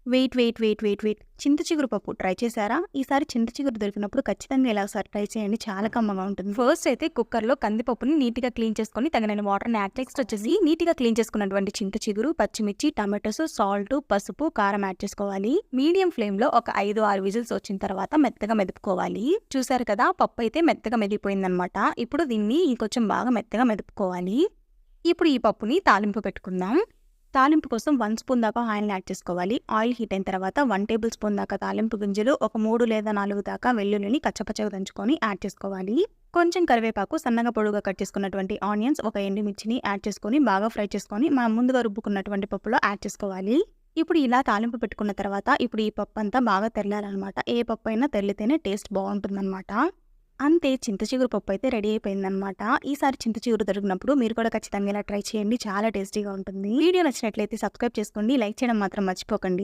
Wait. చింత చిగురు పప్పు ట్రై చేశారా? ఈసారి చింత చిగురు దొరికినప్పుడు ఖచ్చితంగా ఇలా ఒకసారి ట్రై చేయండి. చాలా కమ్మగా ఉంటుంది. ఫస్ట్ అయితే కుక్కర్‌లో కందిపప్పుని నీట్‌గా క్లీన్ చేసుకొని తగినన్ని వాటర్‌ని యాడ్ నెక్స్ట్ వచ్చేసి నీట్‌గా క్లీన్ చేసుకున్నటువంటి చింత చిగురు, పచ్చిమిర్చి, టమాటోస్, సాల్ట్, పసుపు, కారం యాడ్ చేసుకోవాలి. మీడియం ఫ్లేమ్‌లో ఒక 5, 6 విజిల్స్ వచ్చిన తర్వాత మెత్తగా మెదుపుకోవాలి. చూసారు కదా! పప్పు అయితే మెత్తగా మెదిగిపోయిందనమాట. ఇప్పుడు దీన్ని ఇంకొంచెం బాగా మెత్తగా మెదుపుకోవాలి. ఇప్పుడు ఈ పప్పుని తాలింపు పెట్టుకుందాం. తాలింపు కోసం 1 స్పూన్ దాకా ఆయిల్‌ని యాడ్ చేసుకోవాలి. ఆయిల్ హీట్ అయిన తర్వాత 1 టేబుల్ స్పూన్ దాకా తాలింపు గింజలు, ఒక 3 లేదా 4 దాకా వెల్లుల్లిని కచ్చపచ్చగా దంచుకొని యాడ్ చేసుకోవాలి. కొంచెం కరివేపాకు, సన్నగా పొడుగుగా కట్ చేసుకున్నటువంటి ఆనియన్స్, ఒక ఎండుమిర్చిని యాడ్ చేసుకొని బాగా ఫ్రై చేసుకొని మనం ముందుగా రుబ్బుకున్నటువంటి పప్పులో యాడ్ చేసుకోవాలి. ఇప్పుడు ఇలా తాలింపు పెట్టుకున్న తర్వాత ఇప్పుడు ఈ పప్పు అంతా బాగా తెరలాలన్నమాట. ఏ పప్పు అయినా తెరిలితేనే టేస్ట్ బాగుంటుందన్నమాట. అంతే, చింత చిగురు పప్పు అయితే రెడీ అయిపోయిందనమాట. ఈసారి చింత చిగురు దొరికినప్పుడు మీరు కూడా ఖచ్చితంగా ఇలా ట్రై చేయండి. చాలా టేస్టీగా ఉంటుంది. వీడియో నచ్చినట్లయితే సబ్స్క్రైబ్ చేసుకోండి. లైక్ చేయడం మాత్రం మర్చిపోకండి.